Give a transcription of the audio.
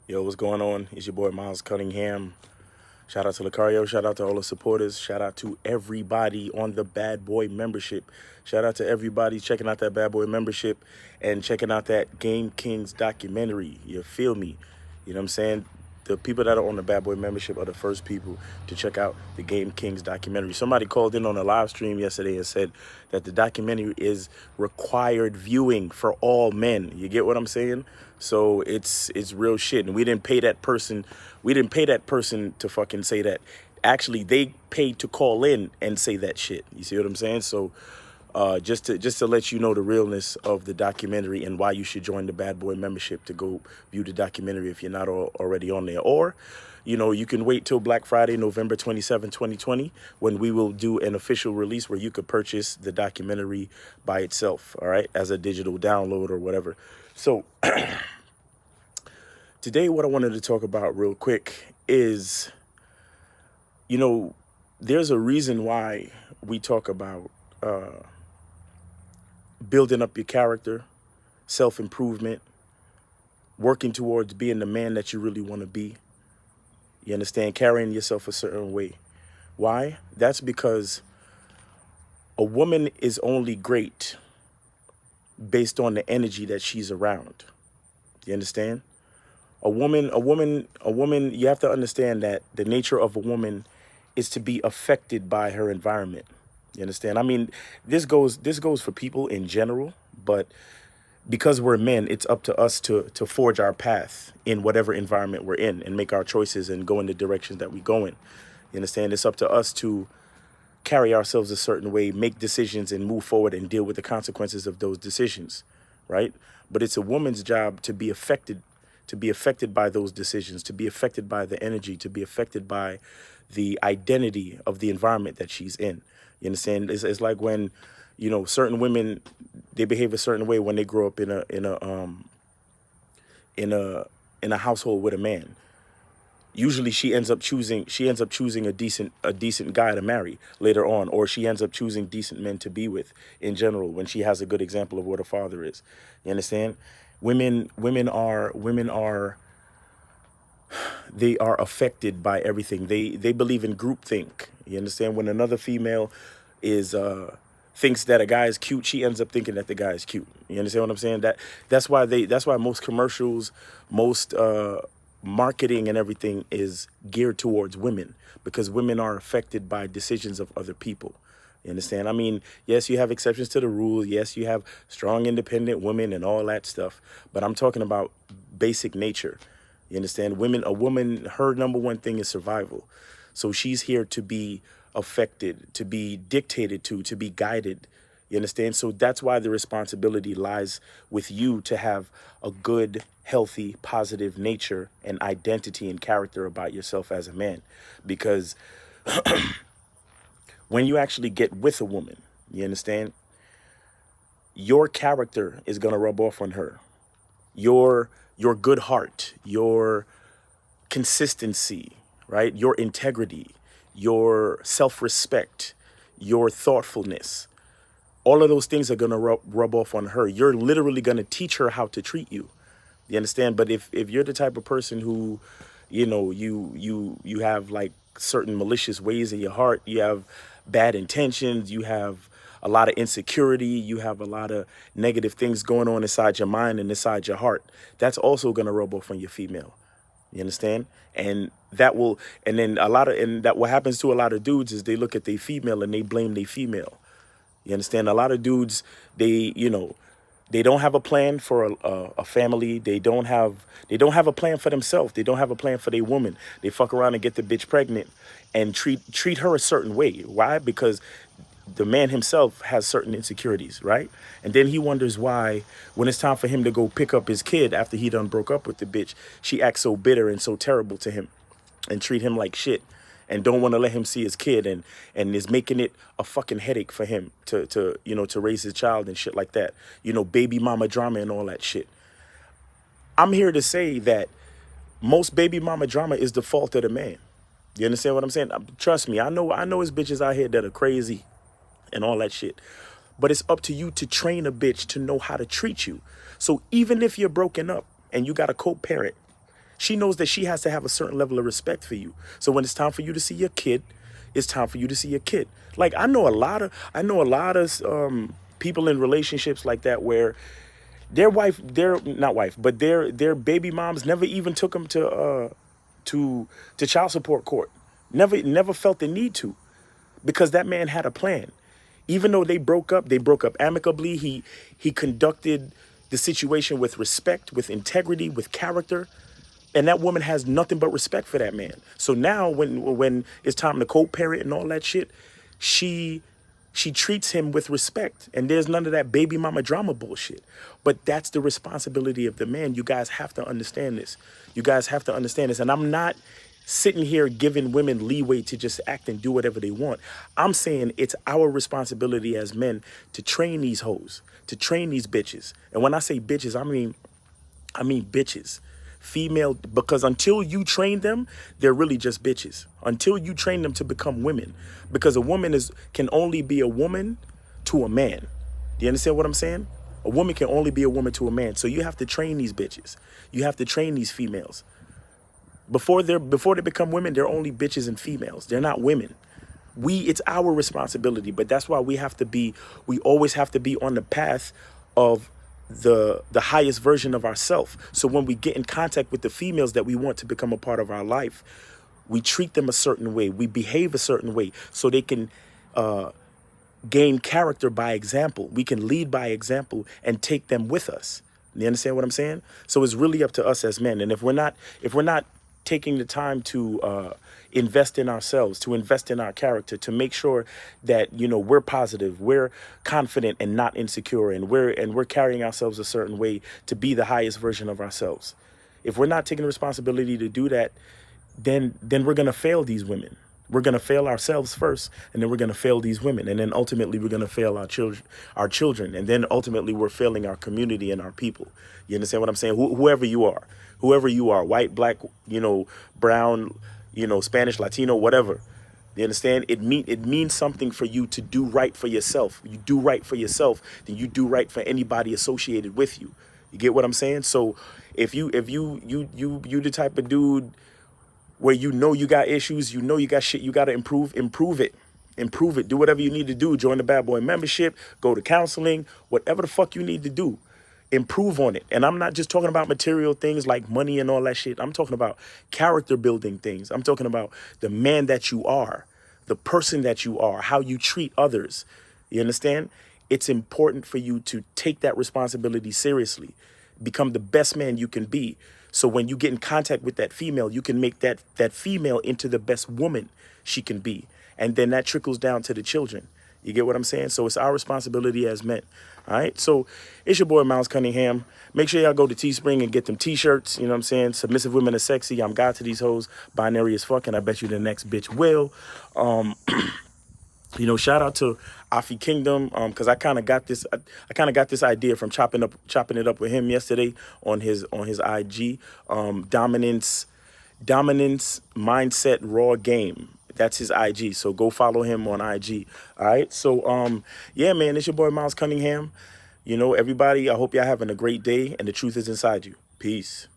Yo, what's going on? It's your boy Miles Cunningham. Shout out to Lucario. Shout out to all the supporters. Shout out to everybody on the Bad Boy membership. Shout out to everybody checking out that Bad Boy membership and checking out that Game Kings documentary. You feel me? You know what I'm saying? The people that are on the Bad Boy membership are the first people to check out the Game Kings documentary. Somebody called in on a live stream yesterday and said that the documentary is required viewing for all men. You get what I'm saying? So it's real shit. And we didn't pay that person to fucking say that. Actually, they paid to call in and say that shit. You see what I'm saying? So just to let you know the realness of the documentary and why you should join the Bad Boy membership to go view the documentary if you're not already on there. Or, you can wait till Black Friday, November 27, 2020, when we will do an official release where you could purchase the documentary by itself, all right, as a digital download or whatever. So today, what I wanted to talk about real quick is, you know, there's a reason why we talk about building up your character, self improvement, working towards being the man that you really want to be. You understand? Carrying yourself a certain way. Why? That's because a woman is only great based on the energy that she's around. You understand? A woman, you have to understand that the nature of a woman is to be affected by her environment. You understand? I mean, this goes for people in general, but because we're men, it's up to us to forge our path in whatever environment we're in and make our choices and go in the directions that we go in. You understand? It's up to us to carry ourselves a certain way, make decisions and move forward and deal with the consequences of those decisions, right? But it's a woman's job to be affected by those decisions, to be affected by the energy, to be affected by the identity of the environment that she's in. You understand? It's like when, certain women, they behave a certain way when they grow up in a household with a man. Usually she ends up choosing a decent guy to marry later on, or she ends up choosing decent men to be with in general when she has a good example of what a father is. You understand? Women are they are affected by everything. They believe in groupthink. You understand? When another female is thinks that a guy is cute, she ends up thinking that the guy is cute. You understand what I'm saying? That's why most commercials, most marketing and everything is geared towards women, because women are affected by decisions of other people. You understand? I mean, yes, you have exceptions to the rule. Yes, you have strong, independent women and all that stuff. But I'm talking about basic nature. You understand? A woman, her number one thing is survival. So she's here to be affected, to be dictated to be guided. You understand? So that's why the responsibility lies with you to have a good, healthy, positive nature and identity and character about yourself as a man. Because when you actually get with a woman, you understand, your character is going to rub off on her. Your good heart, your consistency, right? Your integrity, your self-respect, your thoughtfulness. All of those things are going to rub off on her. You're literally going to teach her how to treat you. You understand? But if you're the type of person who, you have like certain malicious ways in your heart, you have bad intentions, you have a lot of insecurity, you have a lot of negative things going on inside your mind and inside your heart, that's also going to rub off on your female. You understand? And that will, and then and that what happens to a lot of dudes is they look at their female and they blame their female. You understand? A lot of dudes, they don't have a plan for a family. They don't have a plan for themselves. They don't have a plan for their woman. They fuck around and get the bitch pregnant and treat her a certain way. Why? Because the man himself has certain insecurities, right? And then he wonders why, when it's time for him to go pick up his kid after he done broke up with the bitch, she acts so bitter and so terrible to him and treat him like shit and don't want to let him see his kid, and is making it a fucking headache for him to raise his child and shit like that. Baby mama drama and all that shit. I'm here to say that most baby mama drama is the fault of the man. You understand what I'm saying? Trust me, I know it's bitches out here that are crazy and all that shit. But it's up to you to train a bitch to know how to treat you. So even if you're broken up and you got a co-parent, She knows that she has to have a certain level of respect for you. So when it's time for you to see your kid, it's time for you to see your kid. Like I know a lot of people in relationships like that where their wife, their not wife, but their baby moms never even took them to child support court. Never felt the need to, because that man had a plan. Even though they broke up amicably. He conducted the situation with respect, with integrity, with character, and that woman has nothing but respect for that man. So now when it's time to co-parent and all that shit, she she treats him with respect, and there's none of that baby mama drama bullshit. But that's the responsibility of the man. You guys have to understand this. You guys have to understand this. And I'm not sitting here giving women leeway to just act and do whatever they want. I'm saying it's our responsibility as men to train these hoes, to train these bitches. And when I say bitches, I mean bitches. Female, because until you train them, they're really just bitches. Until you train them to become women. Because a woman can only be a woman to a man. Do you understand what I'm saying? A woman can only be a woman to a man. So you have to train these bitches. You have to train these females. Before they become women, they're only bitches and females. They're not women. It's our responsibility, but that's why we always have to be on the path of the highest version of ourselves. So when we get in contact with the females that we want to become a part of our life, we treat them a certain way, we behave a certain way, so they can gain character by example. We can lead by example and take them with us. You understand what I'm saying? So it's really up to us as men. And if we're not taking the time to invest in ourselves, to invest in our character, to make sure that, we're positive, we're confident and not insecure, and we're carrying ourselves a certain way to be the highest version of ourselves. If we're not taking the responsibility to do that, then we're going to fail these women. We're going to fail ourselves first, and then we're going to fail these women, and then ultimately we're going to fail our children, and then ultimately we're failing our community and our people. You understand what I'm saying? Whoever you are, white, black, brown, Spanish, Latino, whatever. You understand? It means something for you to do right for yourself. You do right for yourself, then you do right for anybody associated with you. You get what I'm saying? So if you the type of dude where you got issues, you got shit you got to improve it. Improve it. Do whatever you need to do. Join the Bad Boy membership. Go to counseling. Whatever the fuck you need to do. Improve on it. And I'm not just talking about material things like money and all that shit. I'm talking about character building things. I'm talking about the man that you are, the person that you are, how you treat others. You understand? It's important for you to take that responsibility seriously. Become the best man you can be. So when you get in contact with that female, you can make that female into the best woman she can be. And then that trickles down to the children. You get what I'm saying? So it's our responsibility as men. All right? So it's your boy, Miles Cunningham. Make sure y'all go to Teespring and get them T-shirts. You know what I'm saying? Submissive women are sexy. I'm God to these hoes. Binary as fuck. And I bet you the next bitch will. Shout out to Afi Kingdom, because I kind of got this idea from chopping it up with him yesterday on his IG. Dominance Mindset Raw Game. That's his IG. So go follow him on IG. All right. So yeah, man, it's your boy Miles Cunningham. Everybody, I hope y'all having a great day, and the truth is inside you. Peace.